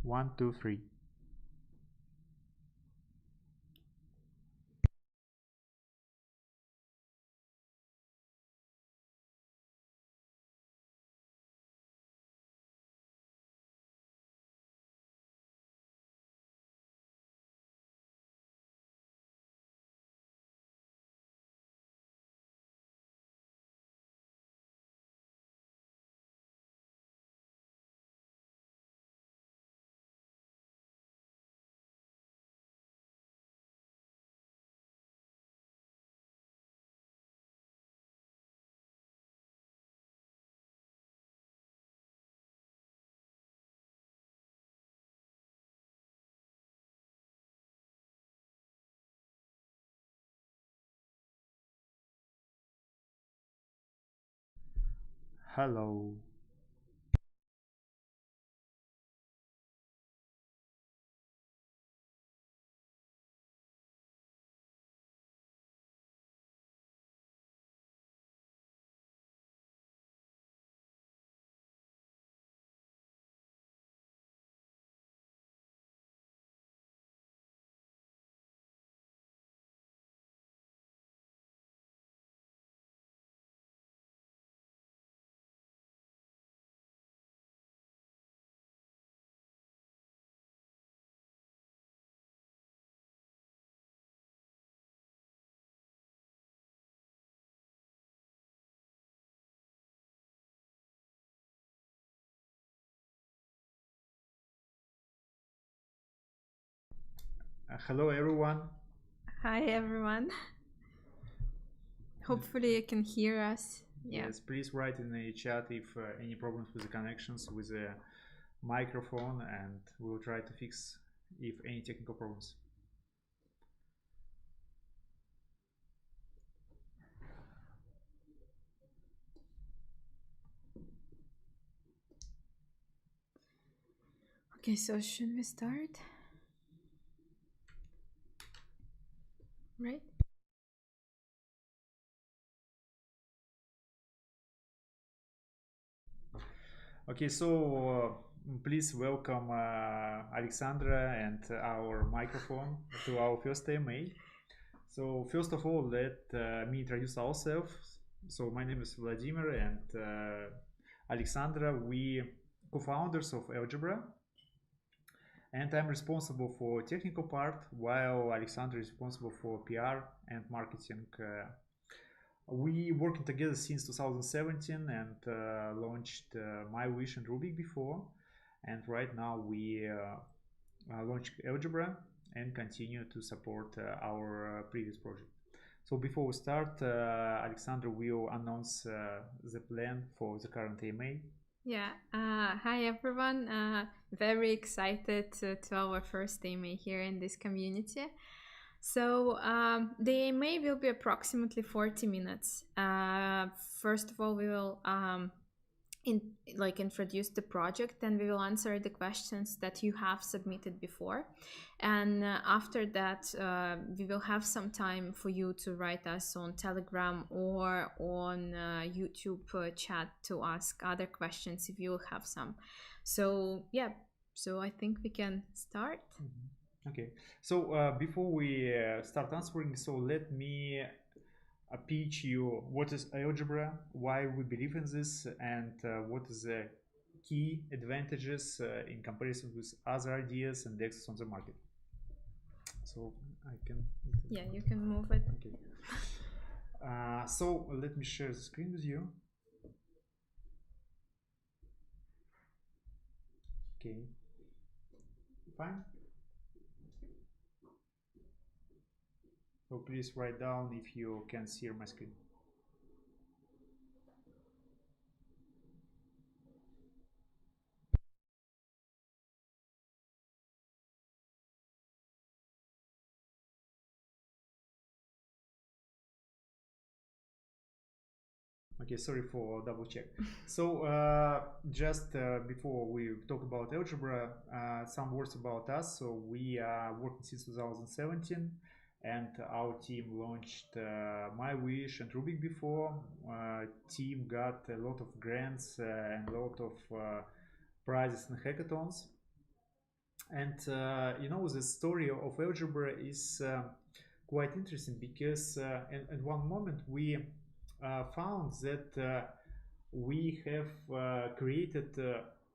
One, two, three. Hello. Hello everyone. Hi everyone. Hopefully you can hear us. Yeah. Yes, please write in the chat if any problems with the connections with the microphone, and we will try to fix if any technical problems. Okay, so should we start? Right? Okay, so please welcome Alexandra and our microphone to our first AMA. So first of all, let me introduce ourselves. So my name is Vladimir and Alexandra. We co-founders of Algebra, and I'm responsible for technical part, while Alexandra is responsible for PR and marketing. We working together since 2017 and launched My Wish and Rubik before, and right now we launched Algebra and continue to support our previous project. So before we start, Alexandra will announce the plan for the current AMA. Yeah. Hi everyone. Very excited to our first AMA here in this community. So the AMA will be approximately 40 minutes. First of all, we will introduce the project, and we will answer the questions that you have submitted before, and after that we will have some time for you to write us on Telegram or on YouTube chat to ask other questions if you have some. So yeah, so I think we can start. Okay, so before we start answering, so let me pitch you what is algebra, why we believe in this, and what is the key advantages in comparison with other ideas and dexes on the market. So I can. Yeah, you can move it. Okay. So let me share the screen with you. Okay. Fine. So please write down if you can see my screen. Okay, sorry for double check. So just before we talk about algebra, some words about us. So we are working since 2017, and our team launched My Wish and Rubik before. Team got a lot of grants and a lot of prizes and hackathons. And you know, the story of algebra is quite interesting because at one moment we found that we have created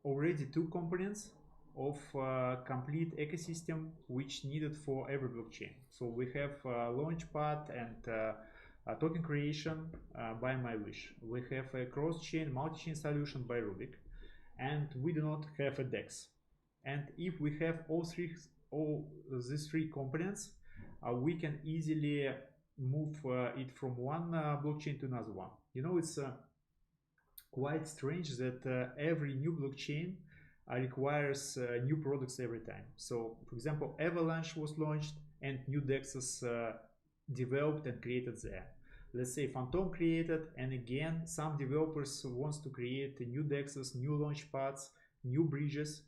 already two components of complete ecosystem which needed for every blockchain. So we have launchpad and token creation by my wish. We have a cross-chain, multi-chain solution by Rubik, and we do not have a Dex. And if we have all these three components, we can easily move it from one blockchain to another one. You know, it's quite strange that every new blockchain requires new products every time. So, for example, Avalanche was launched and new dexes developed and created there. Let's say Phantom created, and again, some developers wants to create new dexes, new launchpads, new bridges.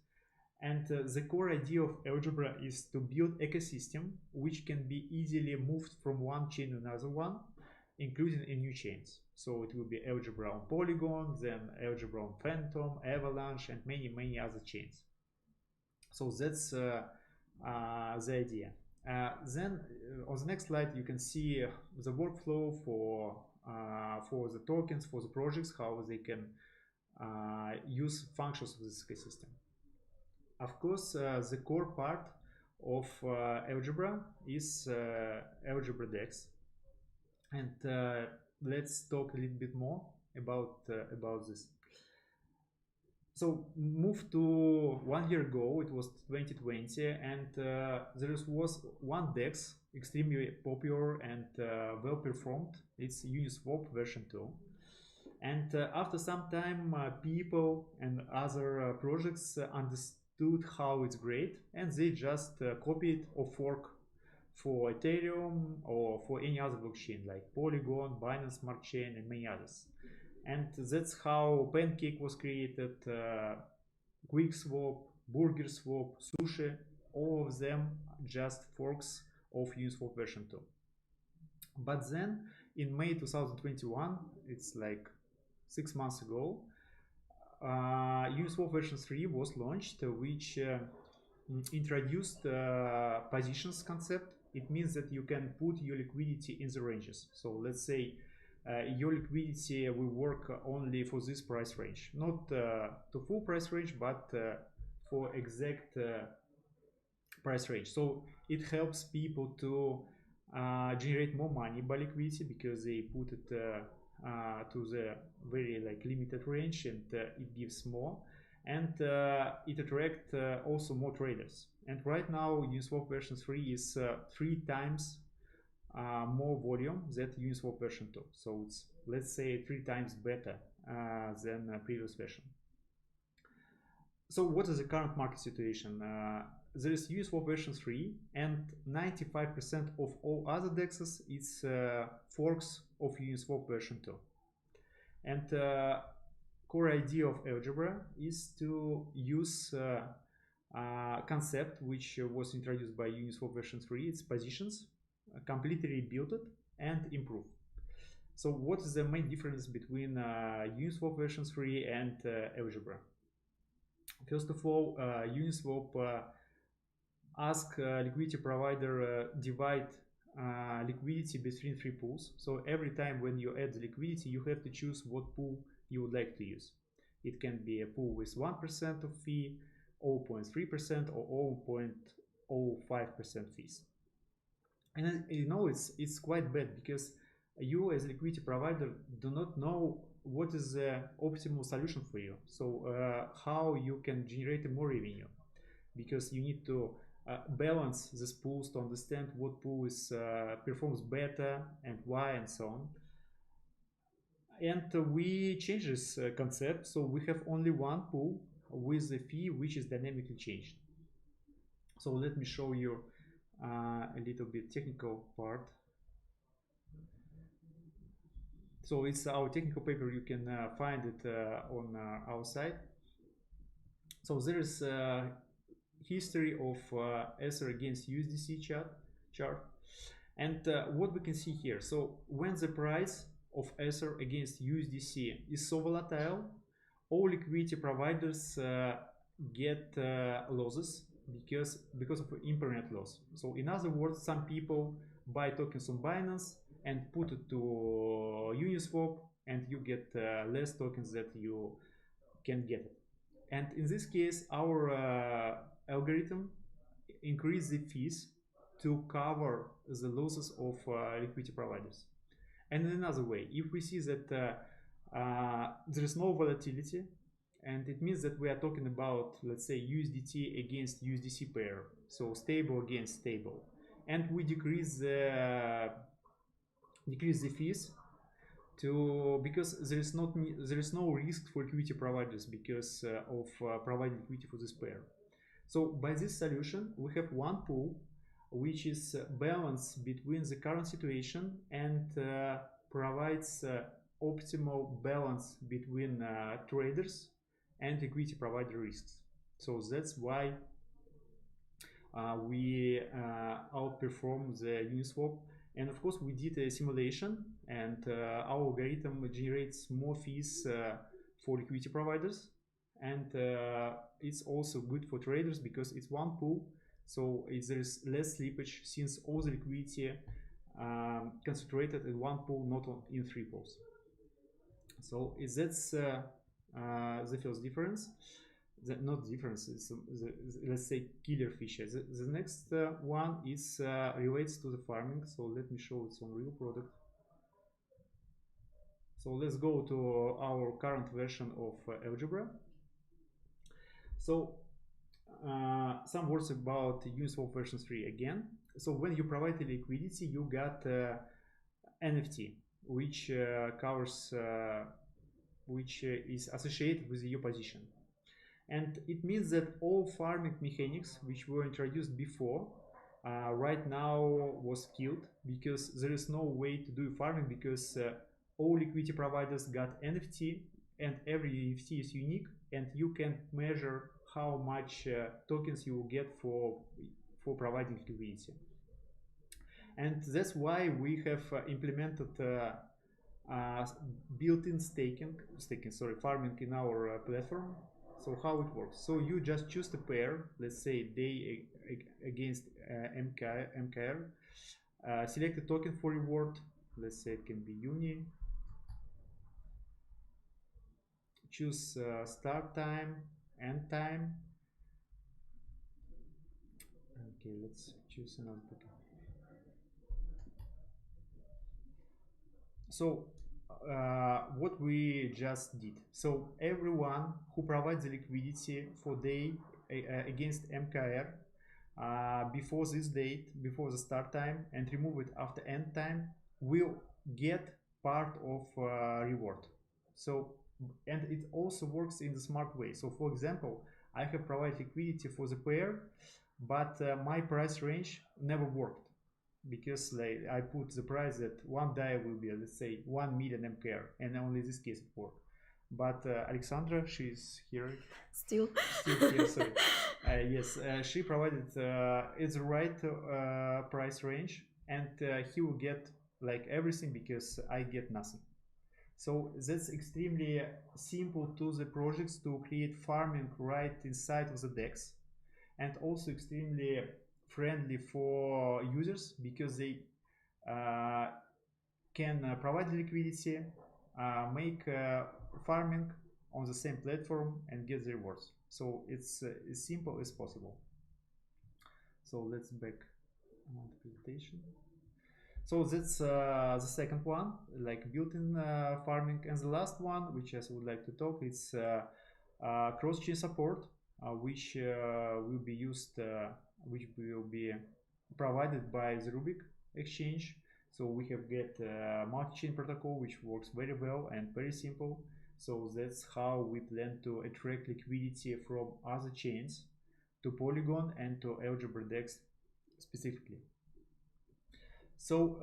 And the core idea of algebra is to build ecosystem which can be easily moved from one chain to another one, including in new chains. So it will be algebra on Polygon, then algebra on Phantom, Avalanche, and many other chains. So that's the idea. Then on the next slide you can see the workflow for the tokens, for the projects, how they can use functions of this ecosystem. Of course, the core part of algebra is Algebra Dex, and let's talk a little bit more about this. So move to 1 year ago, it was 2020, and there was one DEX extremely popular and well performed. It's Uniswap version 2. And after some time, people and other projects understood how it's great, and they just copy it or fork for Ethereum or for any other blockchain like Polygon, Binance Smart Chain, and many others. And that's how Pancake was created, QuickSwap, BurgerSwap, Sushi, all of them just forks of Uniswap version 2. But then in May 2021, it's like 6 months ago, Uniswap version 3 was launched, which introduced positions concept. It means that you can put your liquidity in the ranges. So let's say your liquidity will work only for this price range, not to full price range, but for exact price range. So it helps people to generate more money by liquidity because they put it to the very limited range, and it gives more, and it attracts also more traders. And right now Uniswap version 3 is 3 times more volume than Uniswap version 2. So it's, let's say, 3 times better than previous version. So what is the current market situation? There is Uniswap version 3, and 95% of all other dexes is forks of Uniswap version 2. And core idea of algebra is to use concept which was introduced by Uniswap version 3. It's positions, completely rebuilt it and improve. So what is the main difference between Uniswap version 3 and algebra? First of all, Uniswap ask liquidity provider divide liquidity between 3 pools. So every time when you add the liquidity, you have to choose what pool you would like to use. It can be a pool with 1% of fee, 0.3%, or 0.05% fees. And you know, it's quite bad because you as a liquidity provider do not know what is the optimal solution for you. So how you can generate more revenue, because you need to balance these pools to understand what pool is performs better and why, and so on. And we change this concept, so we have only one pool with a fee which is dynamically changed. So let me show you a little bit technical part. So it's our technical paper, you can find it on our site. So there is history of Ether against USDC chart, and what we can see here. So when the price of Ether against USDC is so volatile, all liquidity providers get losses because of internet loss. So in other words, some people buy tokens on Binance and put it to Uniswap, and you get less tokens that you can get. And in this case, our algorithm increase the fees to cover the losses of liquidity providers. And in another way, if we see that there is no volatility, and it means that we are talking about, let's say, USDT against USDC pair, so stable against stable, and we decrease the fees to, because there is no risk for liquidity providers because of providing liquidity for this pair. So by this solution, we have one pool which is balanced between the current situation and provides optimal balance between traders and liquidity provider risks. So that's why we outperform the Uniswap. And of course, we did a simulation, and our algorithm generates more fees for liquidity providers, and it's also good for traders because it's one pool, so there is less slippage since all the liquidity concentrated in one pool, not in three pools. So that's the first difference. Not difference, it's let's say killer feature. The next one is relates to the farming. So let me show it's on real product. So let's go to our current version of Algebra. So some words about Uniswap version 3 again. So when you provide the liquidity, you got NFT, which covers, which is associated with your position. And it means that all farming mechanics which were introduced before right now was killed, because there is no way to do farming, because all liquidity providers got NFT, and every NFT is unique, and you can measure how much tokens you will get for providing liquidity. And that's why we have implemented built-in farming in our platform. So how it works? So you just choose the pair, let's say day against MKR, select a token for reward, let's say it can be Uni, choose start time, end time. Okay, let's choose another token. So what we just did. So everyone who provides the liquidity for day against MKR before this date, before the start time, and remove it after end time, will get part of reward. So, and it also works in the smart way. So for example, I have provided liquidity for the pair, but my price range never worked, because like I put the price that one day will be, let's say, 1 million MKR, and only this case it worked. But Alexandra, she's here. Still here, sorry. Yes, she provided it's the right price range, and he will get like everything, because I get nothing. So that's extremely simple to the projects to create farming right inside of the Dex, and also extremely friendly for users, because they can provide liquidity, make farming on the same platform, and get the rewards. So it's as simple as possible. So let's back on the presentation. So that's the second one, like built-in farming. And the last one, which I would like to talk, is cross-chain support, which will be used, which will be provided by the Rubik exchange. So we have get multi-chain protocol, which works very well and very simple. So that's how we plan to attract liquidity from other chains to Polygon and to Algebra Dex specifically. So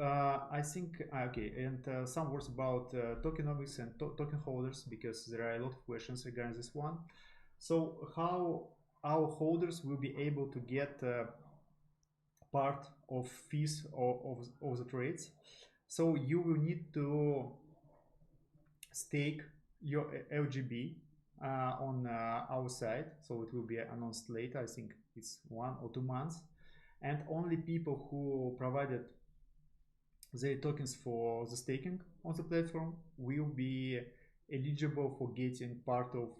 I think, okay, and some words about tokenomics and token holders, because there are a lot of questions regarding this one. So how our holders will be able to get part of fees of the trades. So you will need to stake your LGB on our site, so it will be announced later. I think it's 1 or 2 months, and only people who provided their tokens for the staking on the platform will be eligible for getting part of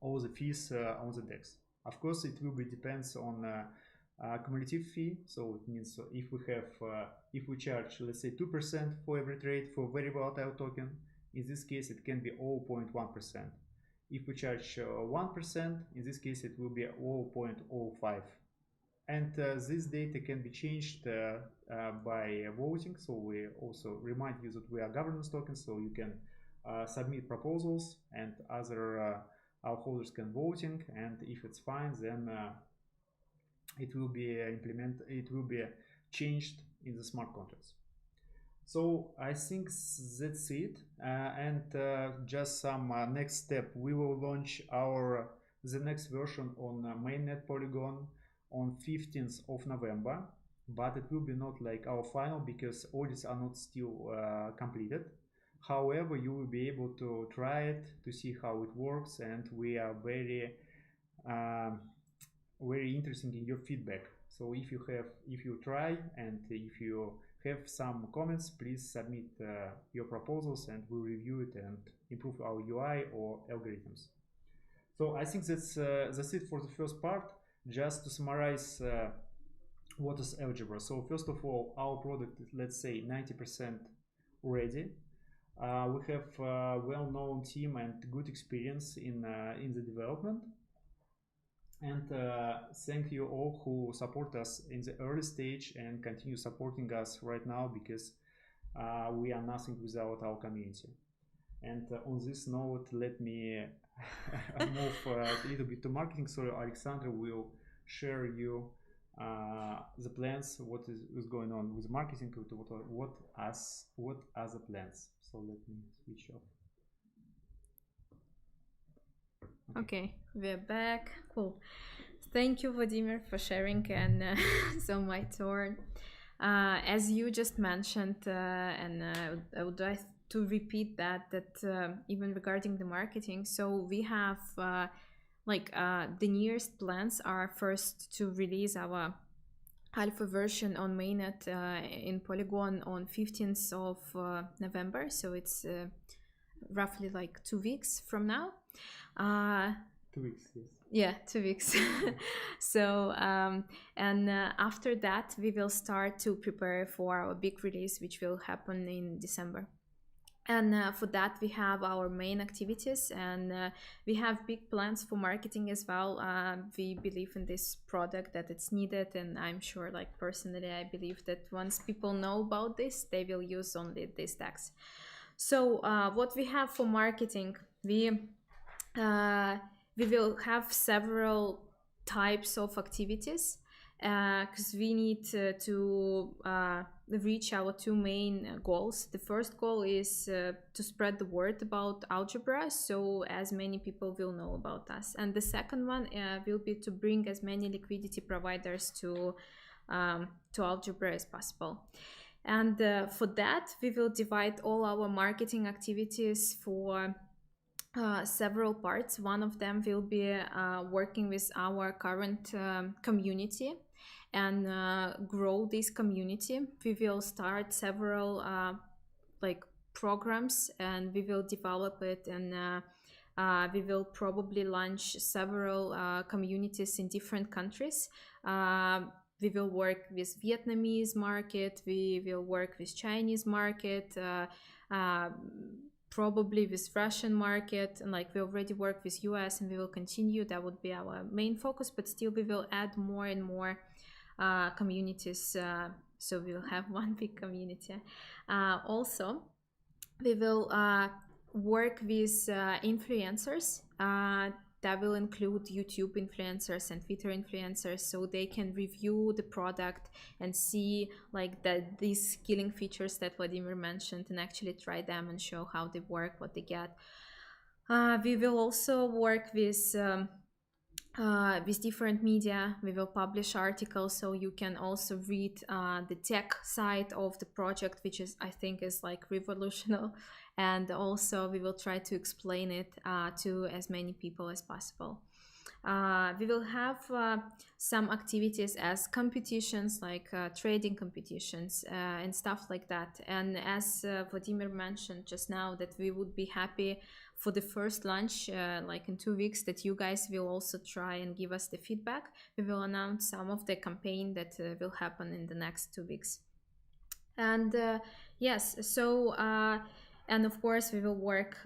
all the fees on the DEX. Of course, it will be depends on cumulative fee. So it means if we charge, let's say, 2% for every trade for very volatile token, in this case it can be 0.1%. If we charge 1%, in this case it will be 0.05. And this data can be changed by voting. So we also remind you that we are governance tokens, so you can submit proposals and other our holders can voting, and if it's fine, then it will be changed in the smart contracts. So I think that's it, and just some next step. We will launch the next version on mainnet Polygon on 15th of November, but it will be not like our final because audits are not still completed. However, you will be able to try it to see how it works, and we are very interested in your feedback. So if you try and if you have some comments, please submit your proposals and we'll review it and improve our UI or algorithms. So I think that's it for the first part. Just to summarize what is Algebra. So first of all, our product is, let's say, 90% ready. We have a well-known team and good experience in the development. And thank you all who support us in the early stage and continue supporting us right now, because we are nothing without our community. And on this note, let me move a little bit to marketing. So Alexandra will share you the plans, what is going on with marketing, what are the plans. So let me switch off. Okay, we're back. Cool. Thank you, Vladimir, for sharing, and so my turn. As you just mentioned, and I would like to repeat that even regarding the marketing, so we have the nearest plans are first to release our alpha version on mainnet in Polygon on 15th of November, so it's roughly like 2 weeks from now. 2 weeks, yes. Yeah, 2 weeks. So and after that we will start to prepare for our big release, which will happen in December. And for that we have our main activities, and we have big plans for marketing as well. We believe in this product, that it's needed, and I'm sure, like personally, I believe that once people know about this, they will use only this DEX. So what we have for marketing, we will have several types of activities, because we need to reach our 2 main goals. The first goal is to spread the word about Algebra, so as many people will know about us. And the second one will be to bring as many liquidity providers to Algebra as possible. And for that, we will divide all our marketing activities for several parts. One of them will be working with our current community and grow this community. We will start several programs, and we will develop it, and we will probably launch several communities in different countries. We will work with Vietnamese market, we will work with Chinese market, probably with Russian market, and we already work with US, and we will continue. That would be our main focus, but still we will add more and more communities, so we will have one big community. Also, we will work with influencers. That will include YouTube influencers and Twitter influencers, so they can review the product and see these skilling features that Vladimir mentioned, and actually try them and show how they work, what they get. We will also work with with different media. We will publish articles, so you can also read the tech side of the project, which is, I think, is like revolutionary. And also we will try to explain it to as many people as possible. We will have some activities as competitions, like trading competitions and stuff like that. And as Vladimir mentioned just now, that we would be happy for the first launch, like in 2 weeks, that you guys will also try and give us the feedback. We will announce some of the campaign that will happen in the next 2 weeks. And yes, so and of course we will work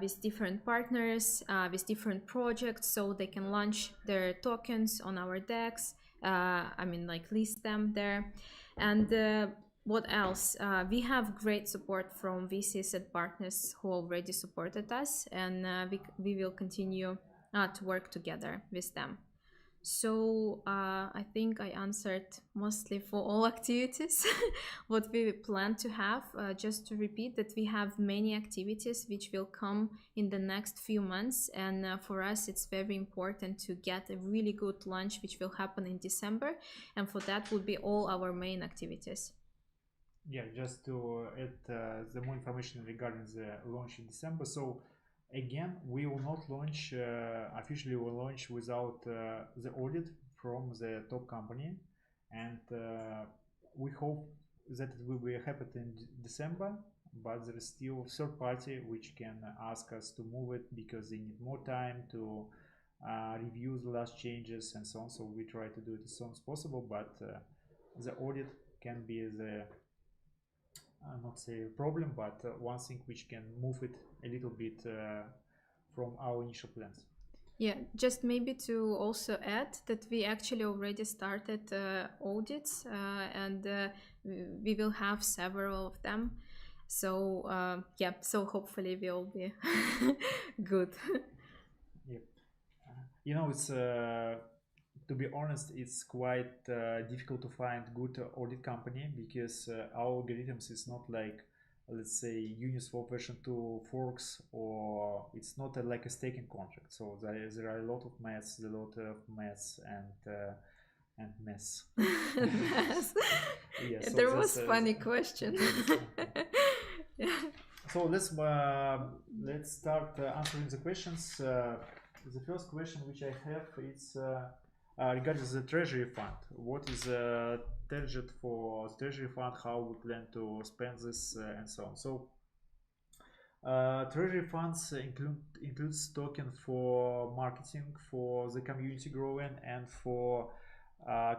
with different partners, with different projects, so they can launch their tokens on our DEX. I mean, like list them there. And what else? We have great support from VCs and partners who already supported us, and we will continue to work together with them. So I think I answered mostly for all activities what we plan to have. Just to repeat that we have many activities which will come in the next few months, and for us it's very important to get a really good launch which will happen in December, and for that would be all our main activities. Yeah, just to add the more information regarding the launch in December. So again, we will not launch officially. Will launch without the audit from the top company, and we hope that it will be happened in December. But there is still third party which can ask us to move it because they need more time to review the last changes and so on. So we try to do it as soon as possible. But the audit can be the not say a problem, but one thing which can move it a little bit from our initial plans. Yeah, just maybe to also add that we actually already started audits, and we will have several of them. So yeah, so hopefully we'll be good. Yep. You know, it's to be honest, it's quite difficult to find good audit company because our algorithms is not like, let's say, Uniswap version 2 forks, or it's not like a staking contract. So there are a lot of maths, and mess. Yes. Yeah, so There was funny question. Yeah. So let's start answering the questions. The first question which I have is regarding the treasury fund. What is the target for the treasury fund? How we plan to spend this and so on. So treasury funds includes token for marketing, for the community growing, and for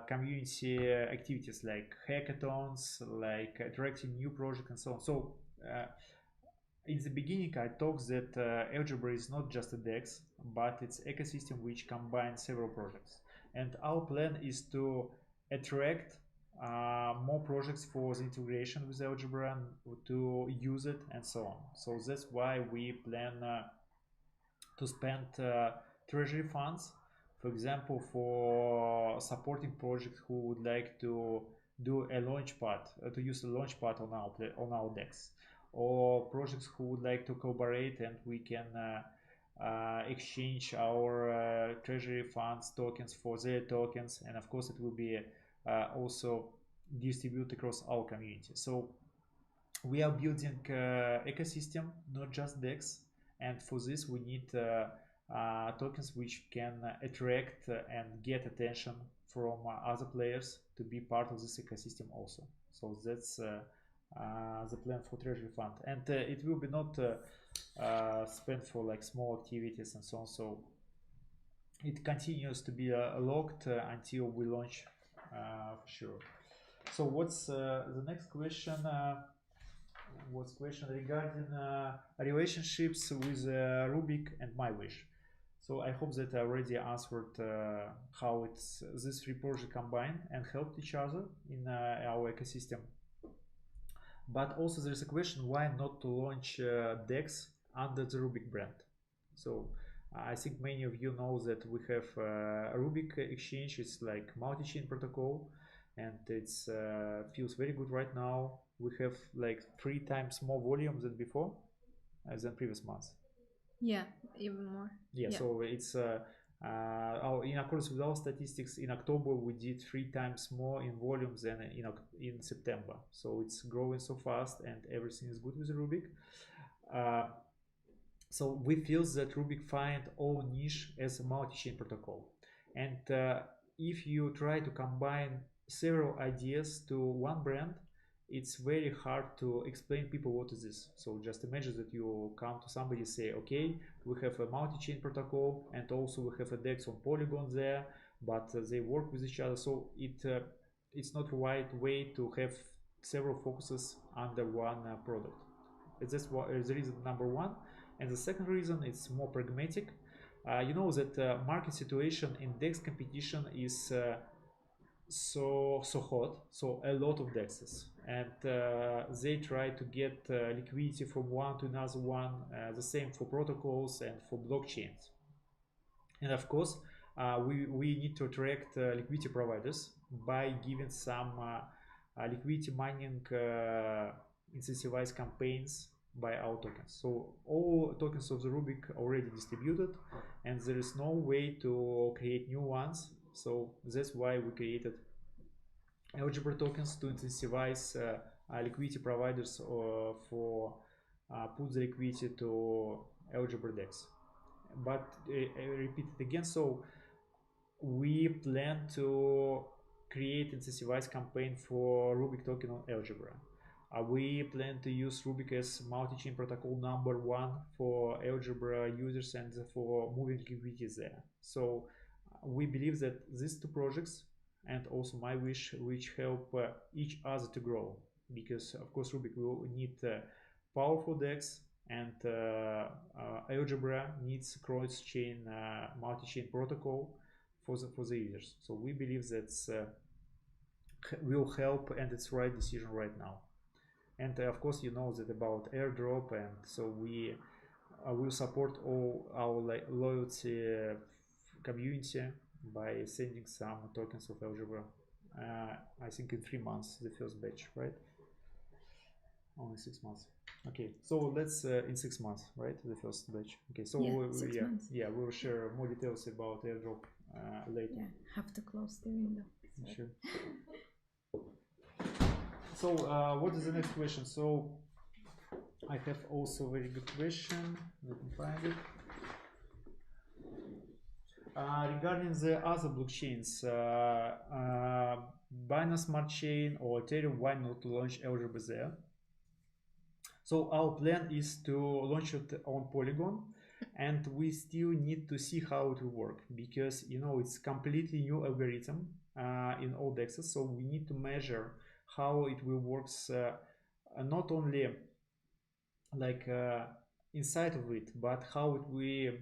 community activities like hackathons, like attracting new projects and so on. So in the beginning, I talked that Algebra is not just a DEX, but it's ecosystem which combines several projects. And our plan is to attract more projects for the integration with Algebra, and to use it and so on. So that's why we plan to spend treasury funds, for example, for supporting projects who would like to do a launchpad, to use a launchpad on our DEX, or projects who would like to collaborate and we can exchange our treasury funds tokens for their tokens, and of course it will be also distributed across our community. So we are building ecosystem, not just DEX, and for this we need tokens which can attract and get attention from other players to be part of this ecosystem also. So that's the plan for treasury fund, and it will be not spent for like small activities and so on. So it continues to be locked until we launch for sure. So what's the next question? What's question regarding relationships with Rubik and MyWish? So I hope that I already answered how it's these three projects combine and help each other in our ecosystem. But also there's a question why not to launch DEX under the Rubik brand. So I think many of you know that we have a Rubik exchange. It's like multi-chain protocol, and it's feels very good right now. We have like 3 times more volume than before, than previous months. Yeah, even more. Yeah, so it's In accordance with our statistics, in October we did 3 times more in volume than in September. So it's growing so fast, and everything is good with Rubik. So we feel that Rubik find all niche as a multi-chain protocol, and if you try to combine several ideas to one brand, it's very hard to explain people what is this. So just imagine that you come to somebody, say, okay, we have a multi-chain protocol and also we have a Dex on Polygon there, but they work with each other. So it's not the right way to have several focuses under one product. That's the reason number one. And the second reason, it's more pragmatic. You know that market situation in Dex competition is so hot, so a lot of dexes, and they try to get liquidity from one to another one, the same for protocols and for blockchains. And of course we need to attract liquidity providers by giving some liquidity mining incentivized campaigns by our tokens. So all tokens of the Rubik already distributed, and there is no way to create new ones. So that's why we created Algebra tokens to incentivize liquidity providers for put the liquidity to Algebra Dex. But I repeat it again, so we plan to create incentivized campaign for Rubik token on Algebra. We plan to use Rubik as multi-chain protocol number one for Algebra users and for moving liquidities there. So we believe that these two projects, and also my wish, which help each other to grow, because of course Rubik will need powerful DEX, and Algebra needs cross-chain multi-chain protocol for the users. So we believe that will help, and it's right decision right now. And of course you know that about Airdrop, and so we will support all our loyalty community by sending some tokens of Algebra. I think in 3 months, the first batch, right? Only 6 months. Okay, so let's in 6 months, right? The first batch. Okay, so yeah, we will share more details about Airdrop later. Yeah, have to close the window. Sure. So what is the next question? So I have also a very good question. Let me find it. Regarding the other blockchains, Binance Smart Chain or Ethereum, why not launch Algebra there? So our plan is to launch it on Polygon, and we still need to see how it will work, because you know it's completely new algorithm in all dexes. So we need to measure how it will works, not only like inside of it, but how it will.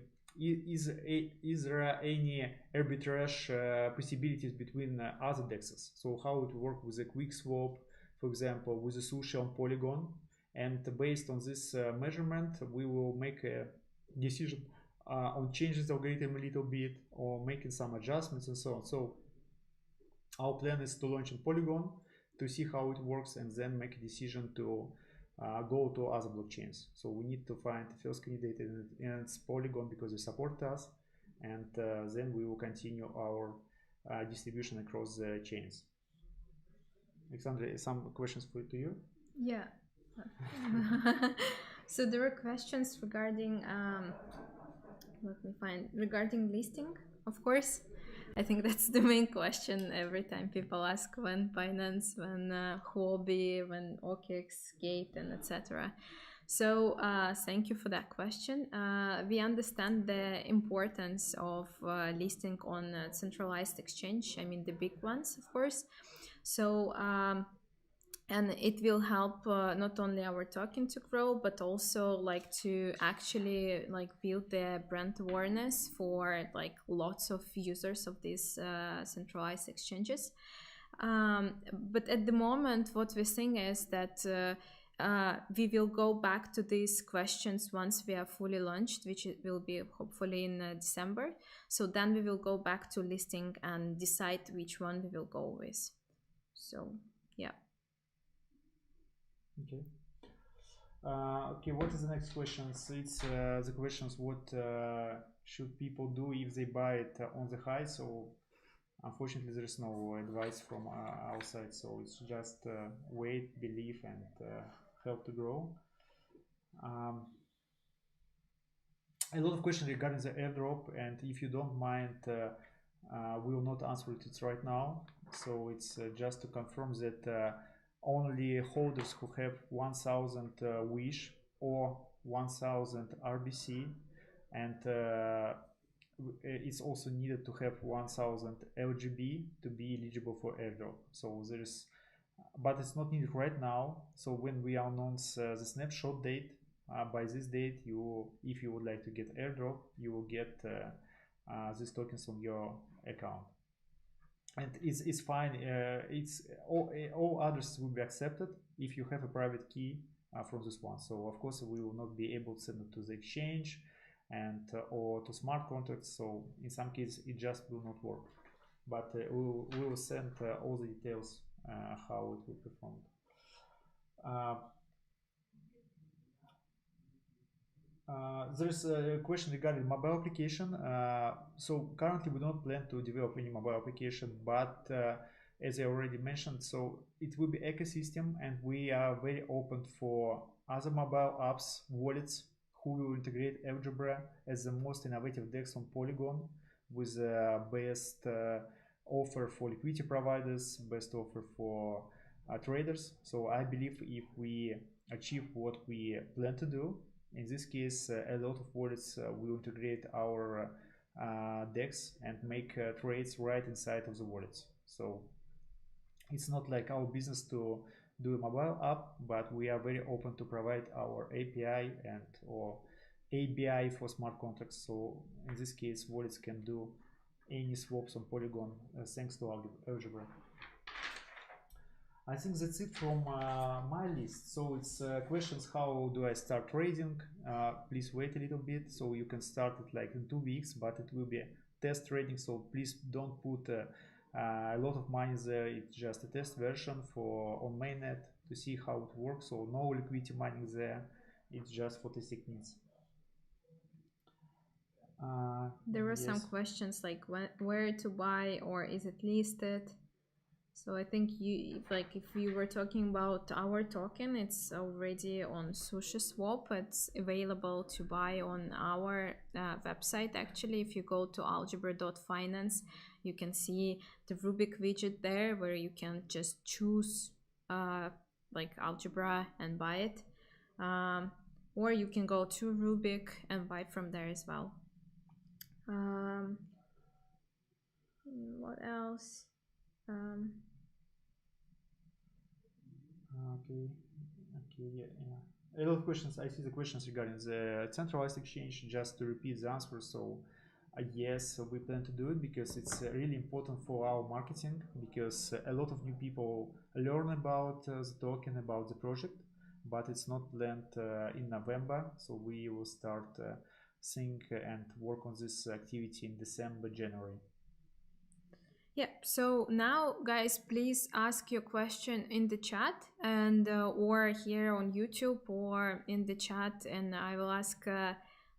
Is there any arbitrage possibilities between other dexes? So how it works with a quick swap, for example, with a sushi on Polygon, and based on this measurement, we will make a decision on changing the algorithm a little bit or making some adjustments and so on. So our plan is to launch on Polygon to see how it works, and then make a decision to go to other blockchains. So we need to find the first candidate, and it's Polygon because they support us, and then we will continue our distribution across the chains. Alexandra, some questions to you? Yeah. So there are questions regarding let me find, regarding listing, of course. I think that's the main question every time people ask, when Binance, when Huobi, when OKX, Gate, and etc. So thank you for that question. We understand the importance of listing on centralized exchange, I mean the big ones, of course. So and it will help not only our token to grow, but also like to actually like build the brand awareness for like lots of users of these centralized exchanges. But at the moment, what we're seeing is that we will go back to these questions once we are fully launched, which will be hopefully in December. So then we will go back to listing and decide which one we will go with. So yeah. Okay. Okay, what is the next question? So it's the questions, what should people do if they buy it on the high? So unfortunately, there is no advice from our side. So it's just wait, believe, and help to grow. A lot of questions regarding the airdrop, and if you don't mind, we will not answer it right now. So it's just to confirm that only holders who have 1000 wish or 1000 RBC, and it's also needed to have 1000 LGB to be eligible for airdrop. So there is, but it's not needed right now. So when we announce the snapshot date, by this date, if you would like to get airdrop, you will get these tokens on your account, and it's fine. It's all others will be accepted if you have a private key from this one. So of course we will not be able to send it to the exchange and or to smart contracts. So in some cases it just will not work, but we will send all the details how it will perform. There's a question regarding mobile application. So currently we don't plan to develop any mobile application, but as I already mentioned, so it will be ecosystem, and we are very open for other mobile apps, wallets, who will integrate Algebra as the most innovative DEX on Polygon, with the best offer for liquidity providers, best offer for traders. So I believe if we achieve what we plan to do, in this case, a lot of wallets will integrate our DEX and make trades right inside of the wallets. So it's not like our business to do a mobile app, but we are very open to provide our API and or ABI for smart contracts. So in this case, wallets can do any swaps on Polygon thanks to Algebra. I think that's it from my list. So it's questions, how do I start trading? Please wait a little bit. So you can start it like in 2 weeks, but it will be test trading. So please don't put a lot of money there. It's just a test version for on mainnet to see how it works. So no liquidity mining there. It's just for testing needs. There were some questions like where to buy, or is it listed? So I think if you were talking about our token, it's already on SushiSwap. It's available to buy on our website. Actually, if you go to algebra.finance, you can see the Rubik widget there, where you can just choose like Algebra and buy it. Or you can go to Rubik and buy from there as well. What else? Yeah. A lot of questions. I see the questions regarding the centralized exchange. Just to repeat the answer. So yes, we plan to do it because it's really important for our marketing, because a lot of new people learn about the token, about the project, but it's not planned in November. So we will start think and work on this activity in December, January. Yeah, so now guys, please ask your question in the chat, and or here on YouTube or in the chat, and I will ask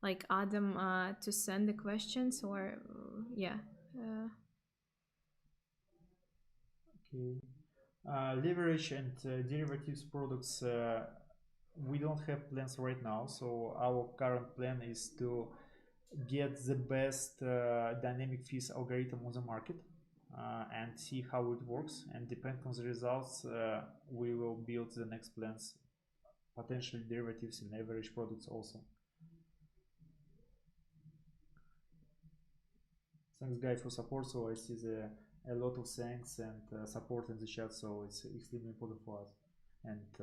like Adam to send the questions, or yeah. Okay. Leverage and derivatives products, we don't have plans right now. So our current plan is to get the best dynamic fees algorithm on the market and see how it works, and depending on the results we will build the next plans, potentially derivatives and average products also. Thanks guys for support. So I see a lot of thanks and support in the chat, so it's extremely important for us, and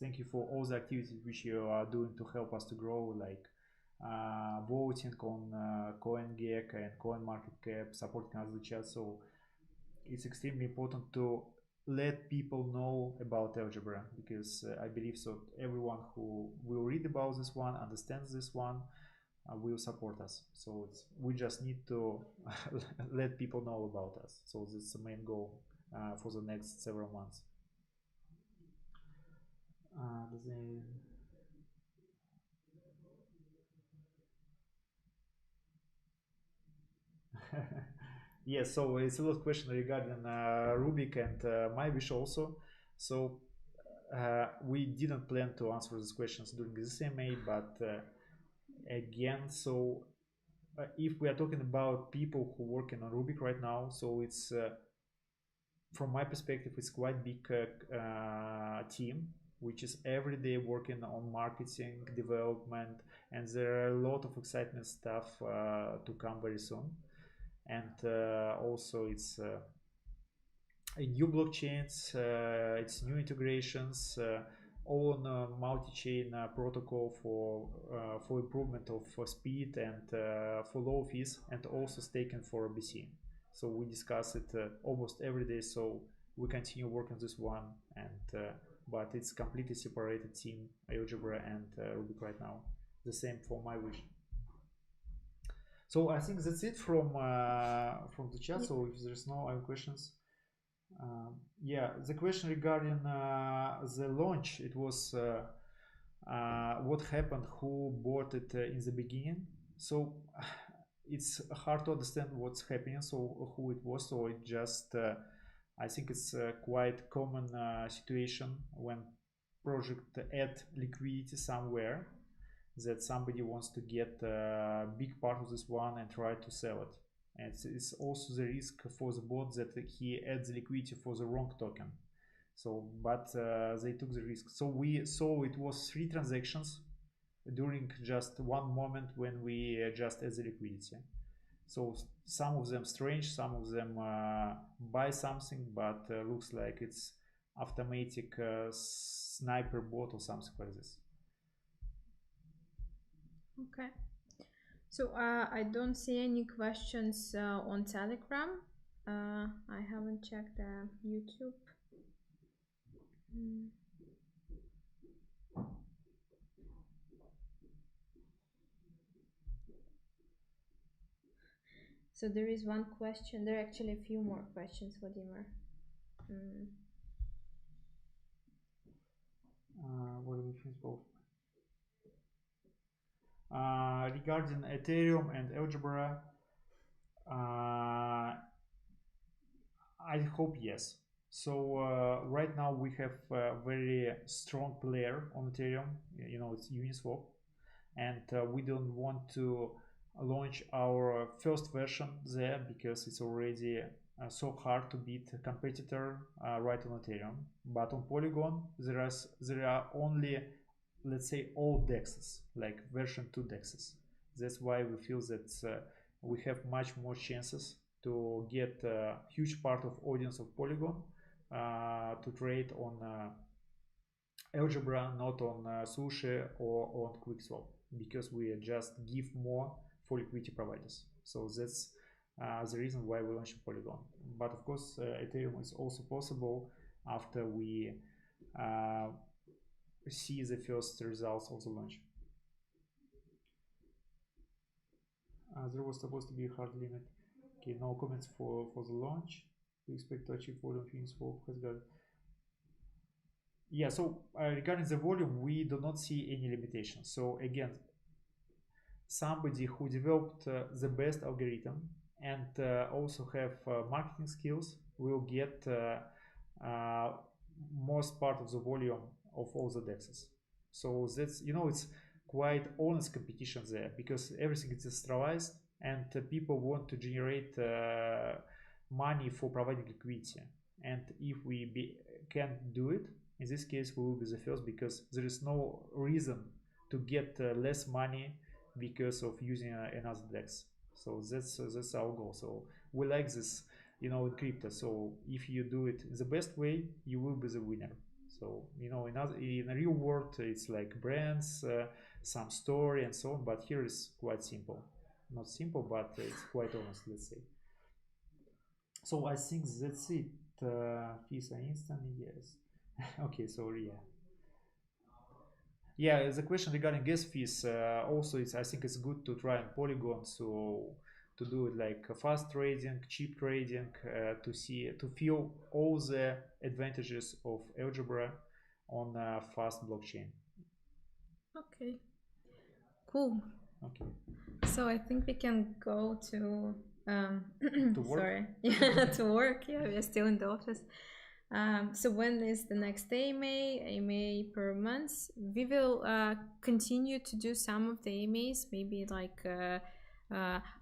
thank you for all the activities which you are doing to help us to grow, like voting on CoinGecko and CoinMarketCap, supporting us in the chat. So it's extremely important to let people know about Algebra, because I believe so everyone who will read about this one, understands this one, will support us. So we just need to let people know about us. So that's the main goal for the next several months. Does. Yes, so it's a lot of question regarding Rubik and my wish also. So we didn't plan to answer these questions during this AMA, but again, so if we are talking about people who working on Rubik right now, so it's from my perspective, it's quite big team which is every day working on marketing, development, and there are a lot of excitement stuff to come very soon. And also it's new blockchains, it's new integrations, on multi-chain protocol for improvement of speed and for low fees, and also staking for BC. So we discuss it almost every day. So we continue working this one, and but it's completely separated team, Algebra and Rubik right now. The same for my wish. So I think that's it from the chat. So if there's no other questions, yeah, the question regarding the launch, it was what happened, who bought it in the beginning. So it's hard to understand what's happening. So who it was. So it just I think it's a quite common situation when project add liquidity somewhere, that somebody wants to get a big part of this one and try to sell it. And it's also the risk for the bot that he adds liquidity for the wrong token. So, but they took the risk. So we saw it was 3 transactions during just one moment when we just add the liquidity. So some of them strange, some of them buy something, but looks like it's automatic sniper bot or something like this. Okay. So I don't see any questions on Telegram. I haven't checked YouTube. So there is one question. There are actually a few more questions, Vladimir. What do we think both? Regarding Ethereum and Algebra, I hope yes. So right now we have a very strong player on Ethereum. You know, it's Uniswap, and we don't want to launch our first version there because it's already so hard to beat a competitor right on Ethereum. But on Polygon, there are only, let's say, old dexes, like version 2 dexes. That's why we feel that we have much more chances to get a huge part of audience of Polygon to trade on Algebra, not on Sushi or on QuickSwap, because we just give more for liquidity providers. So that's the reason why we launched Polygon. But of course, Ethereum is also possible after we see the first results of the launch. There was supposed to be a hard limit. Okay, no comments for the launch. We expect to achieve volume Uniswap has got. Yeah, so regarding the volume, we do not see any limitations. So again, somebody who developed the best algorithm and also have marketing skills will get most part of the volume of all the dexes. So that's, you know, it's quite honest competition there because everything is centralized and people want to generate money for providing liquidity. And if we can't do it, in this case we will be the first because there is no reason to get less money because of using another dex. So that's our goal. So we like this, you know, in crypto. So if you do it in the best way, you will be the winner. So, you know, in the real world, it's like brands, some story and so on. But here is quite simple. Not simple, but it's quite honest, let's say. So I think that's it. Fees are instant, yes. Okay, so yeah. Yeah, the question regarding gas fees also I think it's good to try on Polygon, so to do it like fast trading, cheap trading, to feel all the advantages of Algebra on a fast blockchain. Okay, cool. Okay. So I think we can go to To work? Sorry. Yeah, to work. Yeah, we're still in the office. So when is the next AMA? AMA per month. We will continue to do some of the AMAs, maybe like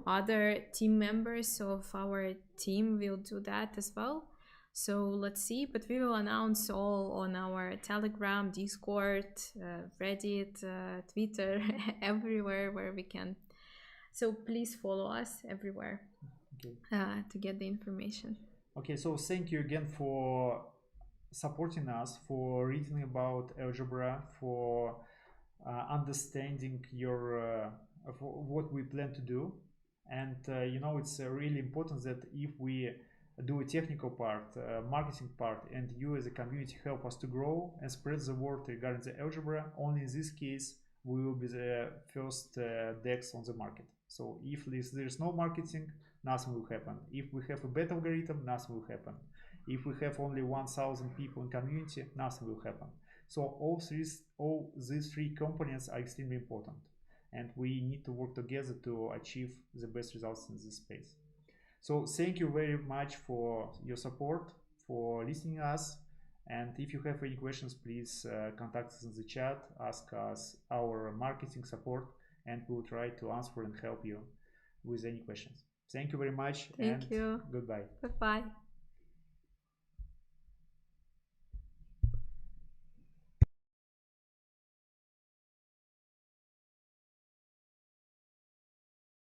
other team members of our team will do that as well. So let's see, but we will announce all on our Telegram, Discord, Reddit, Twitter, everywhere where we can. So please follow us everywhere to get the information. Okay, so thank you again for supporting us, for reading about algebra, for understanding your what we plan to do. And you know, it's really important that if we do a technical part, marketing part, and you as a community help us to grow and spread the word regarding the algebra, only in this case we will be the first DEX on the market. So if there's no marketing, nothing will happen. If we have a bad algorithm, nothing will happen. If we have only 1,000 people in community, nothing will happen. So all these three components are extremely important, and we need to work together to achieve the best results in this space. So thank you very much for your support, for listening to us. And if you have any questions, please contact us in the chat, ask us our marketing support, and we'll try to answer and help you with any questions. Thank you very much. Thank you. Goodbye. Bye-bye.